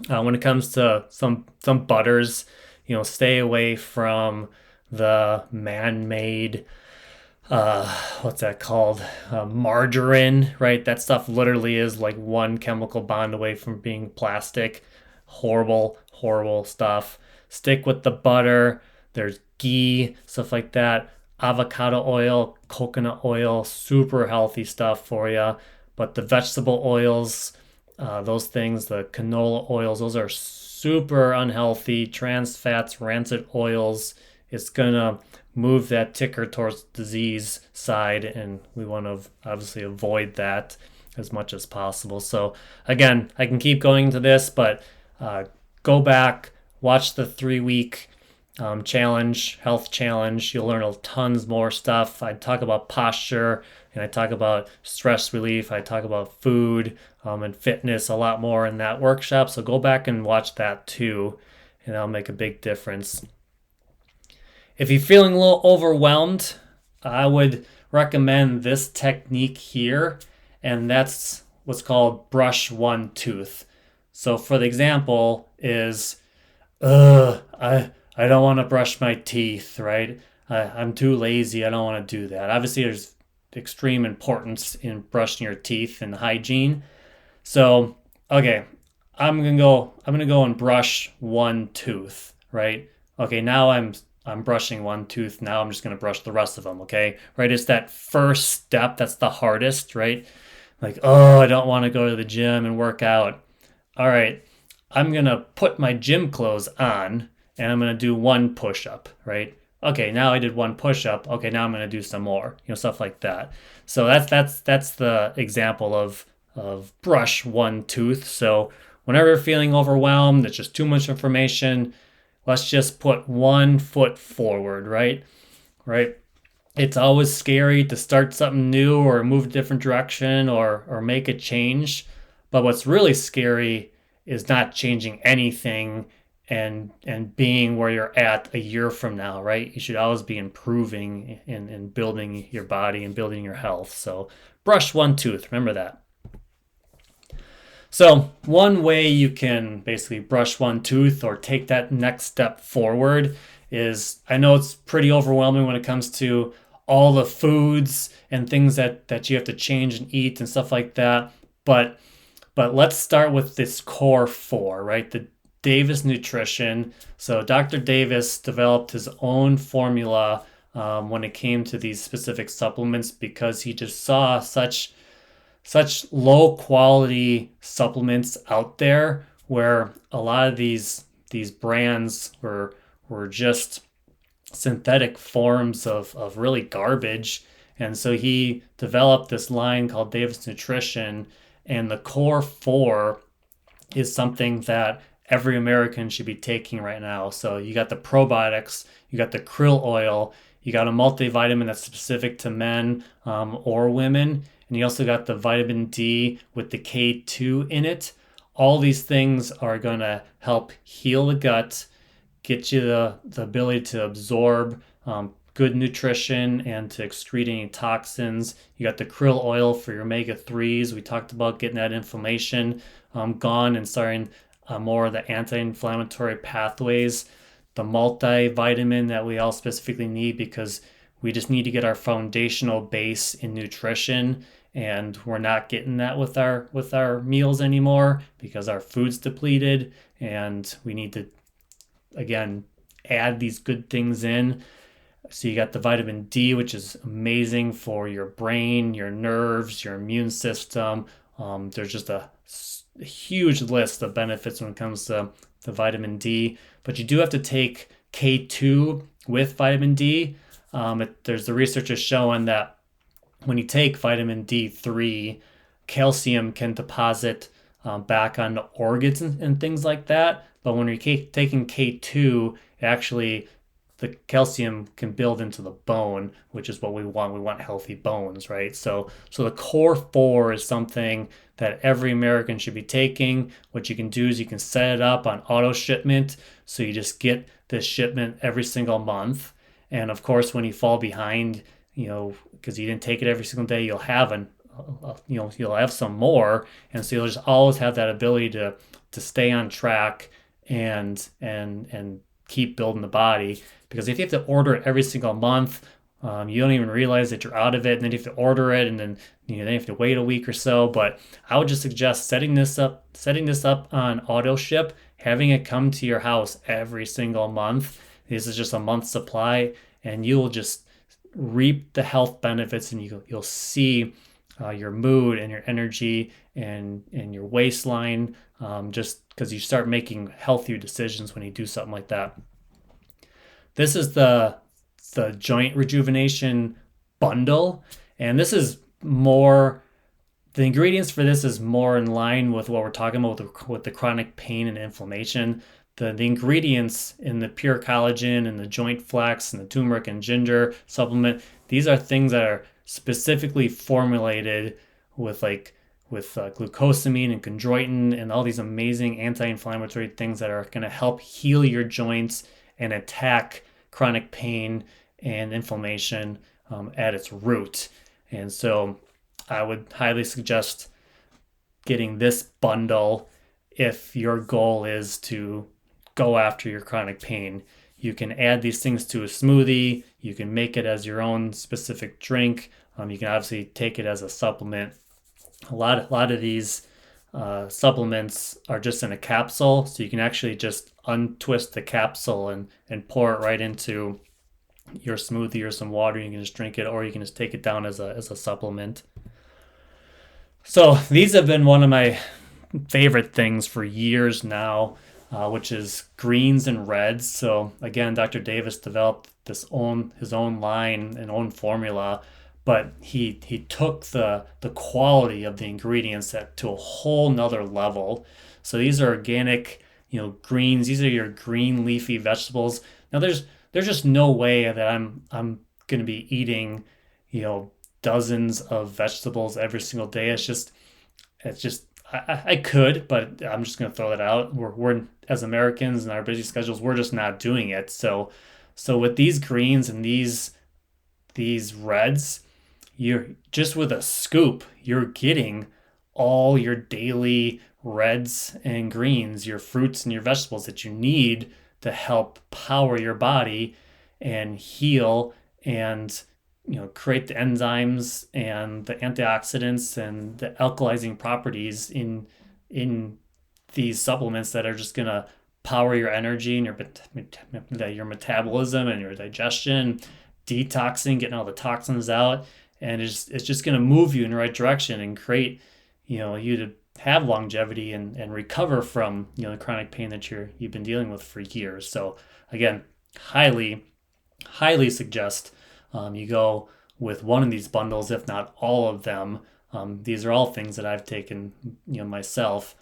When it comes to some butters, stay away from the man-made what's that called? Margarine, right? That stuff literally is like one chemical bond away from being plastic. Horrible, horrible stuff. Stick with the butter. There's ghee, stuff like that. Avocado oil, coconut oil, super healthy stuff for you. But the vegetable oils, those things, the canola oils, those are super unhealthy. Trans fats, rancid oils. It's gonna move that ticker towards disease side, and we want to obviously avoid that as much as possible. So again, I can keep going into this, but go back, watch the 3-week challenge, health challenge. You'll learn tons more stuff. I talk about posture, and I talk about stress relief. I talk about food and fitness a lot more in that workshop. So go back and watch that too, and that'll make a big difference. If you're feeling a little overwhelmed, I would recommend this technique here, and that's what's called brush one tooth. So for the example is, I don't want to brush my teeth, right? I'm too lazy. I don't want to do that. Obviously, there's extreme importance in brushing your teeth and hygiene. So, okay, I'm gonna go and brush one tooth, right? Okay, now I'm brushing one tooth. Now I'm just going to brush the rest of them, okay? Right? It's that first step that's the hardest, right? Like, oh, I don't want to go to the gym and work out. All right, I'm going to put my gym clothes on and I'm going to do one push-up, right? Okay, now I did one push-up. Okay, now I'm going to do some more. Stuff like that. So that's the example of brush one tooth. So whenever you're feeling overwhelmed, it's just too much information. Let's just put one foot forward, right? Right? It's always scary to start something new or move a different direction or make a change. But what's really scary is not changing anything and being where you're at a year from now, right? You should always be improving and building your body and building your health. So brush one tooth, remember that. So one way you can basically brush one tooth or take that next step forward is, I know it's pretty overwhelming when it comes to all the foods and things that you have to change and eat and stuff like that. But let's start with this core four, right? The Davis Nutrition. So Dr. Davis developed his own formula when it came to these specific supplements because he just saw such low quality supplements out there where a lot of these brands were just synthetic forms of really garbage. And so he developed this line called Davis Nutrition, and the core four is something that every American should be taking right now. So you got the probiotics, you got the krill oil, you got a multivitamin that's specific to men or women, and you also got the vitamin D with the K2 in it. All these things are going to help heal the gut, get you the ability to absorb good nutrition and to excrete any toxins. You got the krill oil for your omega-3s. We talked about getting that inflammation gone and starting more of the anti-inflammatory pathways. The multivitamin that we all specifically need because we just need to get our foundational base in nutrition, and we're not getting that with our meals anymore because our food's depleted, and we need to again add these good things in. So you got the vitamin D, which is amazing for your brain, your nerves, your immune system. There's just a huge list of benefits when it comes to the vitamin D, but you do have to take K2 with vitamin D. There's the research is showing that when you take vitamin D3, calcium can deposit back on the organs and things like that. But when you're taking K2, the calcium can build into the bone, which is what we want. We want healthy bones, right? So the core four is something that every American should be taking. What you can do is you can set it up on auto shipment. So you just get this shipment every single month. And of course, when you fall behind, because you didn't take it every single day, you'll have you'll have some more. And so you'll just always have that ability to stay on track and keep building the body. Because if you have to order it every single month, you don't even realize that you're out of it, and then you have to order it, and then then you have to wait a week or so. But I would just suggest setting this up on auto ship, having it come to your house every single month. This is just a month's supply, and you will just reap the health benefits, and you'll see your mood and your energy and your waistline, just because you start making healthier decisions when you do something like that. This is the joint rejuvenation bundle, and this is more, the ingredients for this is more in line with what we're talking about with the chronic pain and inflammation. The ingredients in the pure collagen and the joint flax and the turmeric and ginger supplement, these are things that are specifically formulated with glucosamine and chondroitin and all these amazing anti-inflammatory things that are going to help heal your joints and attack chronic pain and inflammation at its root. And so I would highly suggest getting this bundle if your goal is to go after your chronic pain. You can add these things to a smoothie. You can make it as your own specific drink. You can obviously take it as a supplement. A lot of these supplements are just in a capsule, so you can actually just untwist the capsule and pour it right into your smoothie or some water. You can just drink it, or you can just take it down as a supplement. So these have been one of my favorite things for years now. which is greens and reds. So again, Dr. Davis developed his own line and own formula, but he took the quality of the ingredients to a whole nother level. So these are organic, greens. These are your green leafy vegetables. Now there's just no way that I'm gonna be eating, you know, dozens of vegetables every single day. It's just I could, but I'm just gonna throw that out. We're as Americans and our busy schedules, we're just not doing it. So with these greens and these reds, you're just with a scoop, you're getting all your daily reds and greens, your fruits and your vegetables that you need to help power your body and heal and create the enzymes and the antioxidants and the alkalizing properties in these supplements that are just gonna power your energy and your metabolism and your digestion, detoxing, getting all the toxins out, and it's just gonna move you in the right direction and create you to have longevity and recover from the chronic pain that you've been dealing with for years. So again, highly suggest you go with one of these bundles, if not all of them. These are all things that I've taken, myself.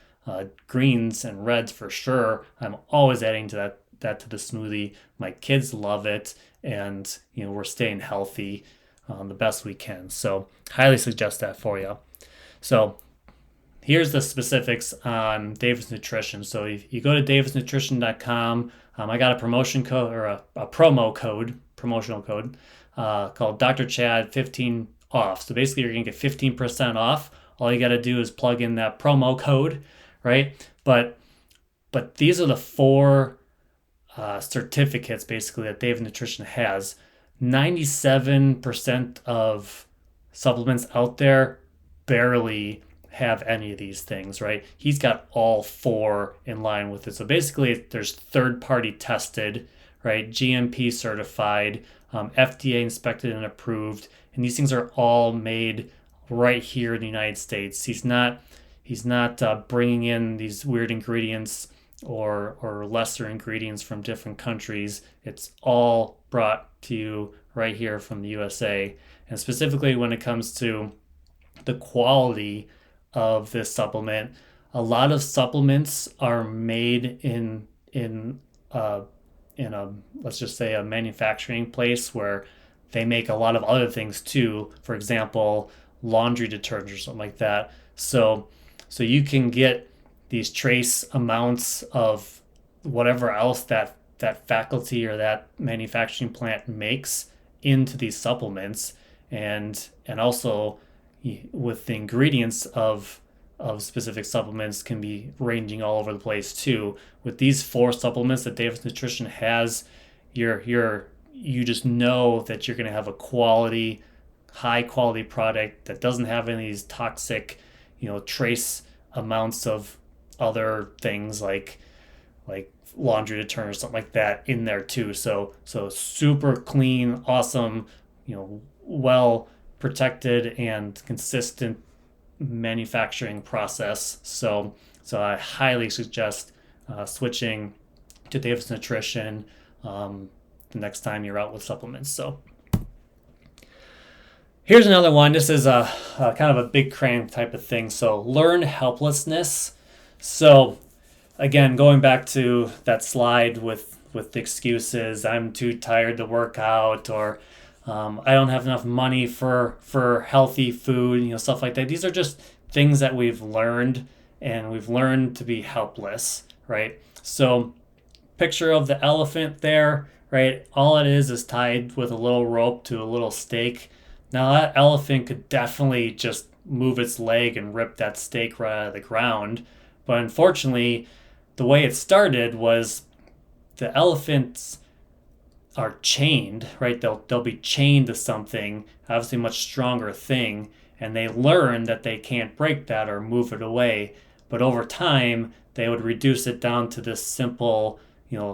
Greens and reds for sure. I'm always adding to that to the smoothie. My kids love it, and we're staying healthy the best we can. So highly suggest that for you. So here's the specifics on Davis Nutrition. So if you go to davisnutrition.com, I got a promotion code or a promotional code called Dr. Chad 15 off. So basically you're going to get 15% off. All you got to do is plug in that promo code, right? But these are the four certificates basically that Davis Nutrition has. 97% of supplements out there barely have any of these things, right? He's got all four in line with it. So basically there's third party tested, right? GMP certified, FDA inspected and approved. And these things are all made right here in the United States. He's not bringing in these weird ingredients or lesser ingredients from different countries. It's all brought to you right here from the USA. And specifically when it comes to the quality of this supplement, a lot of supplements are made in a let's just say a manufacturing place where they make a lot of other things too. For example, laundry detergent or something like that. So you can get these trace amounts of whatever else that faculty or that manufacturing plant makes into these supplements, and also with the ingredients of specific supplements can be ranging all over the place too. With these four supplements that Davis Nutrition has, you just know that you're going to have a high quality product that doesn't have any of these toxic, trace amounts of other things like laundry detergent or something like that in there too. So super clean, awesome, well protected and consistent manufacturing process. So I highly suggest switching to Davis Nutrition the next time you're out with supplements. So here's another one. This is a kind of a big crank type of thing. So learn helplessness. So again, going back to that slide with the excuses, I'm too tired to work out, or I don't have enough money for healthy food, stuff like that. These are just things that we've learned, and we've learned to be helpless, right? So picture of the elephant there, right? All it is tied with a little rope to a little stake. Now that elephant could definitely just move its leg and rip that stake right out of the ground. But unfortunately, the way it started was the elephants are chained, right? They'll be chained to something, obviously a much stronger thing, and they learn that they can't break that or move it away. But over time, they would reduce it down to this simple,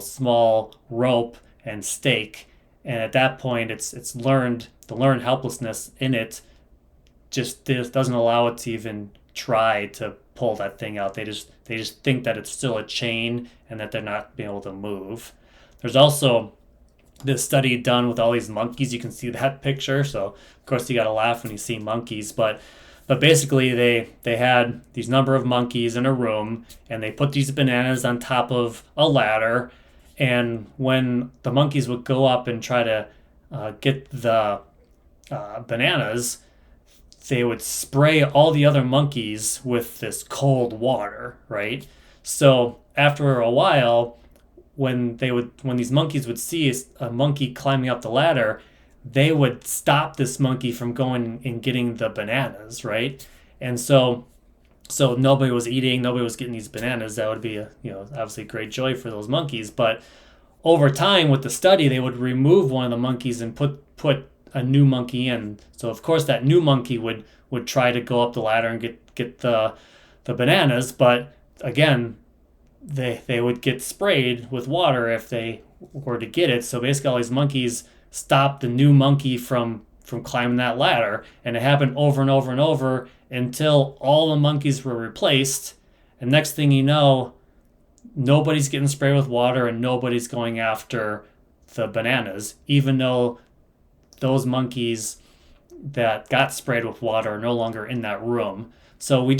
small rope and stake. And at that point, the learned helplessness in it just doesn't allow it to even try to pull that thing out. They just think that it's still a chain and that they're not being able to move. There's also this study done with all these monkeys. You can see that picture. So of course you got to laugh when you see monkeys, but basically they had these number of monkeys in a room, and they put these bananas on top of a ladder, and when the monkeys would go up and try to get the bananas, they would spray all the other monkeys with this cold water, right? So after a while, when these monkeys would see a monkey climbing up the ladder, they would stop this monkey from going and getting the bananas, right? And so nobody was eating, nobody was getting these bananas. That would be obviously great joy for those monkeys. But over time with the study, they would remove one of the monkeys and put a new monkey in. So of course that new monkey would try to go up the ladder and get the bananas, but again, they would get sprayed with water if they were to get it. So basically all these monkeys stopped the new monkey from climbing that ladder, and it happened over and over and over until all the monkeys were replaced. And next thing you know, nobody's getting sprayed with water and nobody's going after the bananas, even though those monkeys that got sprayed with water are no longer in that room. So we've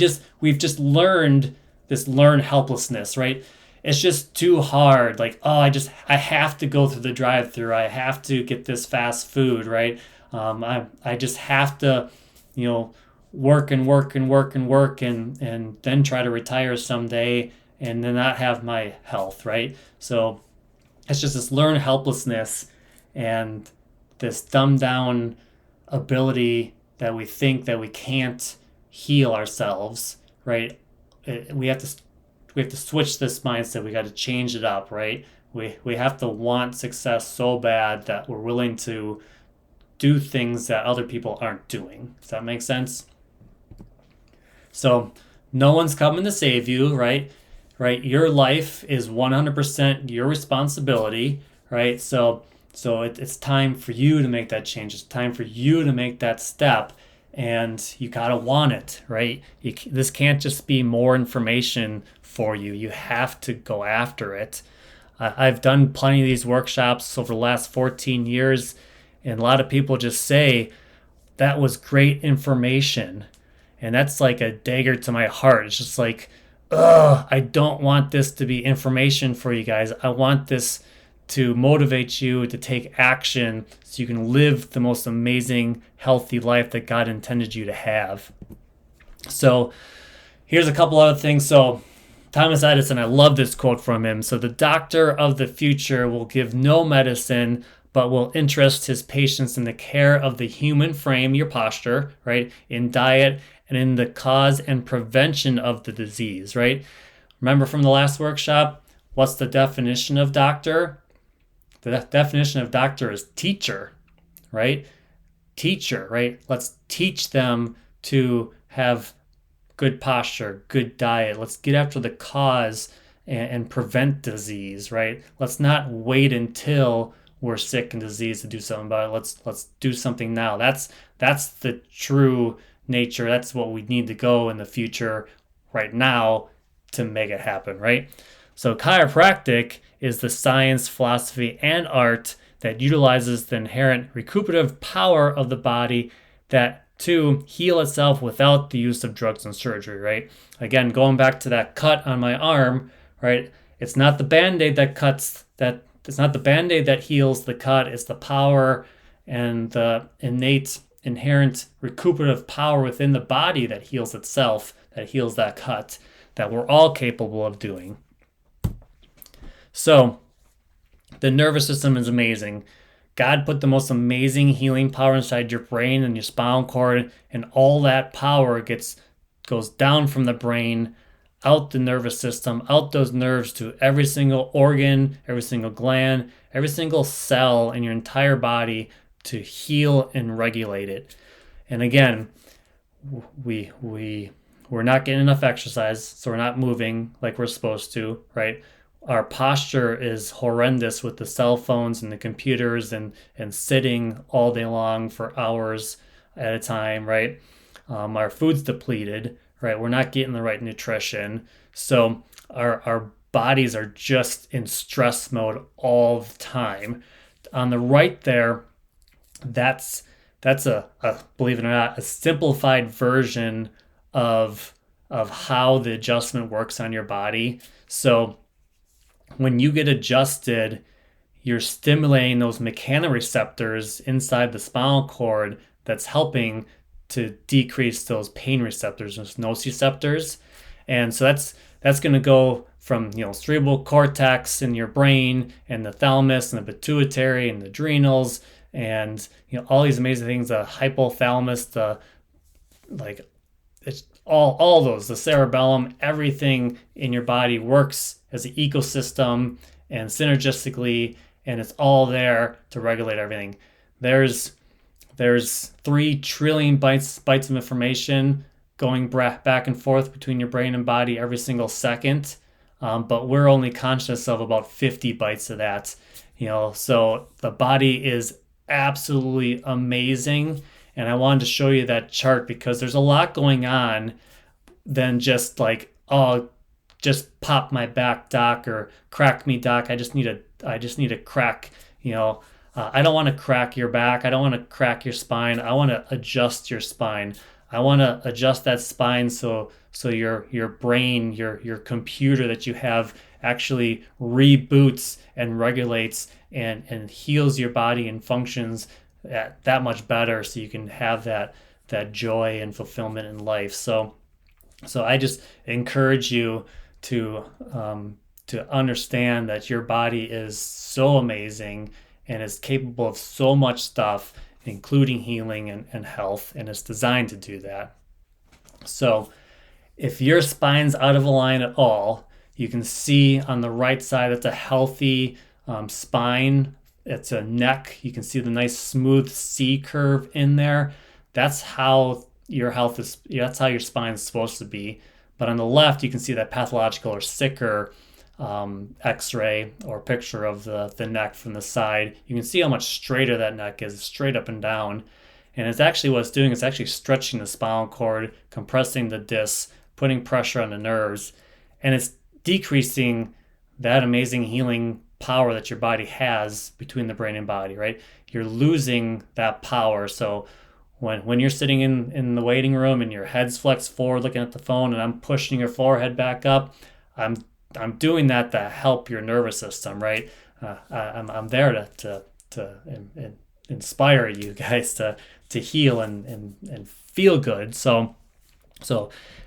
just learned helplessness, right? It's just too hard. Like, oh, I have to go through the drive-through. I have to get this fast food, right? I just have to, work and work and work and work and then try to retire someday and then not have my health, right? So it's just this learned helplessness and this dumbed down ability that we think that we can't heal ourselves, right? We have to switch this mindset. We got to change it up, right? We have to want success so bad that we're willing to do things that other people aren't doing. Does that make sense? So no one's coming to save you, right? Your life is 100% your responsibility, right? So it's time for you to make that change. It's time for you to make that step, and you gotta want it, right? This can't just be more information for you. You have to go after it. I've done plenty of these workshops over the last 14 years, and a lot of people just say, that was great information. And that's like a dagger to my heart. It's just like, I don't want this to be information for you guys. I want this to motivate you to take action so you can live the most amazing, healthy life that God intended you to have. So here's a couple other things. So Thomas Edison, I love this quote from him. So the doctor of the future will give no medicine, but will interest his patients in the care of the human frame, your posture, right, in diet, and in the cause and prevention of the disease, right? Remember from the last workshop, what's the definition of doctor? The definition of doctor is teacher, right? Teacher, right? Let's teach them to have good posture, good diet. Let's get after the cause and prevent disease, right? Let's not wait until we're sick and diseased to do something about it. Let's do something now. That's the true nature. That's what we need to go in the future right now to make it happen, right? So chiropractic is the science, philosophy, and art that utilizes the inherent recuperative power of the body to heal itself without the use of drugs and surgery, right? Again, going back to that cut on my arm, right? It's not the Band-Aid that cuts that. It's not the Band-Aid that heals the cut. It's the power and the innate, inherent recuperative power within the body that heals itself, that heals that cut, that we're all capable of doing. So the nervous system is amazing. God put the most amazing healing power inside your brain and your spinal cord, and all that power goes down from the brain, out the nervous system, out those nerves to every single organ, every single gland, every single cell in your entire body to heal and regulate it. And again, we're not getting enough exercise, so we're not moving like we're supposed to, right? Our posture is horrendous with the cell phones and the computers and sitting all day long for hours at a time, right? Our food's depleted, right? We're not getting the right nutrition. So our bodies are just in stress mode all the time. On the right there, that's a believe it or not, a simplified version of how the adjustment works on your body. So when you get adjusted, you're stimulating those mechanoreceptors inside the spinal cord that's helping to decrease those pain receptors, those nociceptors. And so that's going to go from cerebral cortex in your brain and the thalamus and the pituitary and the adrenals and all these amazing things, the hypothalamus, the like it's all those, the cerebellum, everything in your body works as an ecosystem and synergistically, and it's all there to regulate everything. There's 3 trillion bytes of information going back and forth between your brain and body every single second, but we're only conscious of about 50 bytes of that. So the body is absolutely amazing, and I wanted to show you that chart because there's a lot going on than just like, oh, just pop my back, doc, or crack me, doc. I just need a crack. I don't want to crack your back. I don't want to crack your spine. I want to adjust your spine. I want to adjust that spine so your brain, your computer that you have actually reboots and regulates and heals your body and functions that much better, so you can have that joy and fulfillment in life. So I just encourage you to understand that your body is so amazing and is capable of so much stuff, including healing and health, and it's designed to do that. So if your spine's out of line at all, you can see on the right side it's a healthy spine. It's a neck. You can see the nice smooth C curve in there. That's how your health is. That's how your spine is supposed to be. But on the left, you can see that pathological or sicker x-ray or picture of the neck from the side. You can see how much straighter that neck is, straight up and down. And it's actually what it's doing is actually stretching the spinal cord, compressing the discs, putting pressure on the nerves, and it's decreasing that amazing healing power that your body has between the brain and body, right? You're losing that power. So when you're sitting in the waiting room and your head's flexed forward looking at the phone and I'm pushing your forehead back up, I'm doing that to help your nervous system, right? I'm there to inspire you guys to heal and feel good. So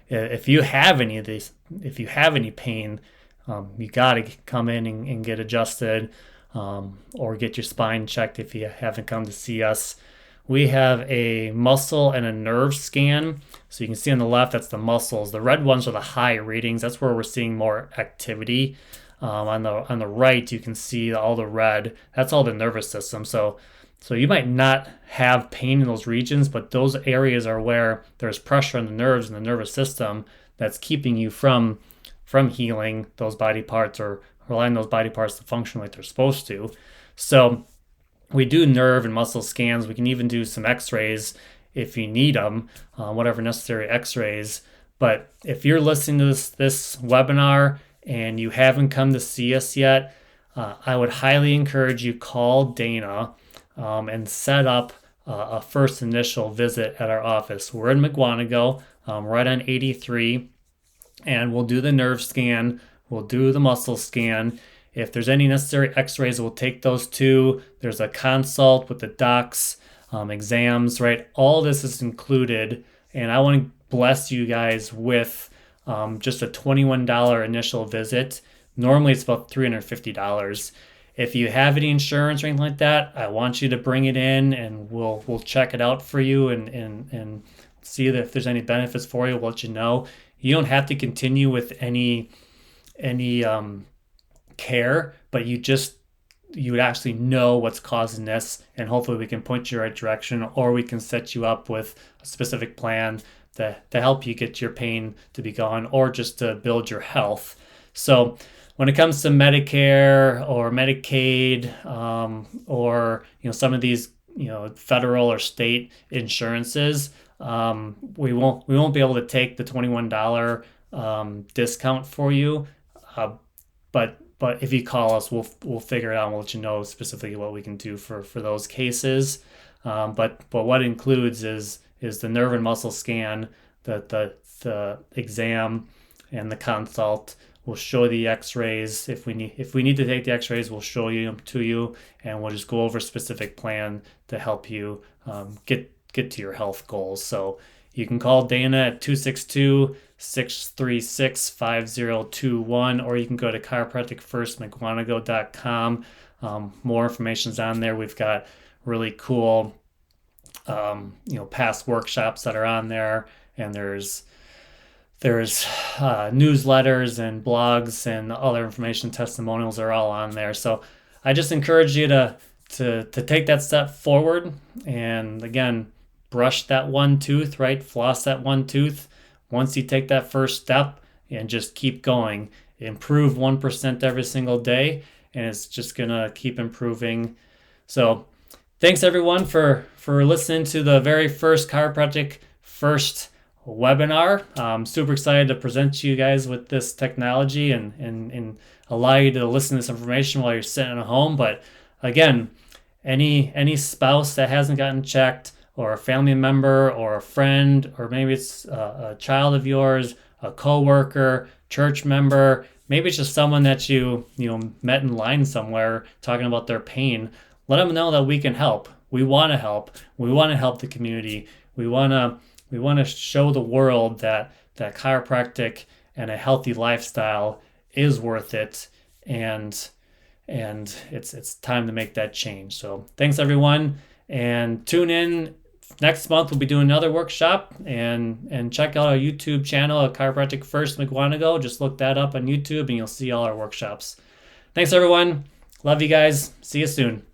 if you have any of these, if you have any pain, you got to come in and get adjusted, or get your spine checked if you haven't come to see us. We have a muscle and a nerve scan. So you can see on the left, that's the muscles. The red ones are the high readings. That's where we're seeing more activity. On the right, you can see all the red. That's all the nervous system. So you might not have pain in those regions, but those areas are where there's pressure on the nerves and the nervous system that's keeping you from healing those body parts or allowing those body parts to function like they're supposed to. So we do nerve and muscle scans. We can even do some x-rays if you need them, whatever necessary x-rays. But if you're listening to this webinar and you haven't come to see us yet, I would highly encourage you call Dana and set up a first initial visit at our office. We're in McWanago, right on 83, and we'll do the nerve scan. We'll do the muscle scan. If there's any necessary x-rays, we'll take those too. There's a consult with the docs, exams, right? All this is included. And I want to bless you guys with just a $21 initial visit. Normally it's about $350. If you have any insurance or anything like that, I want you to bring it in and we'll check it out for you and see if there's any benefits for you. We'll let you know. You don't have to continue with any care, but you would actually know what's causing this, and hopefully we can point you in the right direction, or we can set you up with a specific plan to help you get your pain to be gone, or just to build your health. So when it comes to Medicare or Medicaid, or some of these federal or state insurances, we won't be able to take the $21 discount for you. Uh, but if you call us, we'll figure it out and we'll let you know specifically what we can do for those cases. But what it includes is the nerve and muscle scan, the exam, and the consult. We'll show the X-rays. If we need to take the X-rays, we'll show you to you, and we'll just go over a specific plan to help you get to your health goals. So you can call Dana at 262-636-5021, or you can go to chiropracticfirstmcwanago.com. More information's on there. We've got really cool, past workshops that are on there, and there's newsletters and blogs and other information. Testimonials are all on there. So I just encourage you to take that step forward, and again, brush that one tooth, right? Floss that one tooth. Once you take that first step and just keep going, improve 1% every single day, and it's just gonna keep improving. So thanks everyone for listening to the very first Chiropractic First webinar. I'm super excited to present to you guys with this technology and allow you to listen to this information while you're sitting at home. But again, any spouse that hasn't gotten checked, or a family member, or a friend, or maybe it's a child of yours, a coworker, church member, maybe it's just someone that you met in line somewhere talking about their pain. Let them know that we can help. We want to help. We want to help the community. We want to show the world that chiropractic and a healthy lifestyle is worth it, and it's time to make that change. So thanks everyone, and tune in next month. We'll be doing another workshop, and check out our YouTube channel at Chiropractic First McWanago. Just look that up on YouTube and you'll see all our workshops. Thanks everyone. Love you guys. See you soon.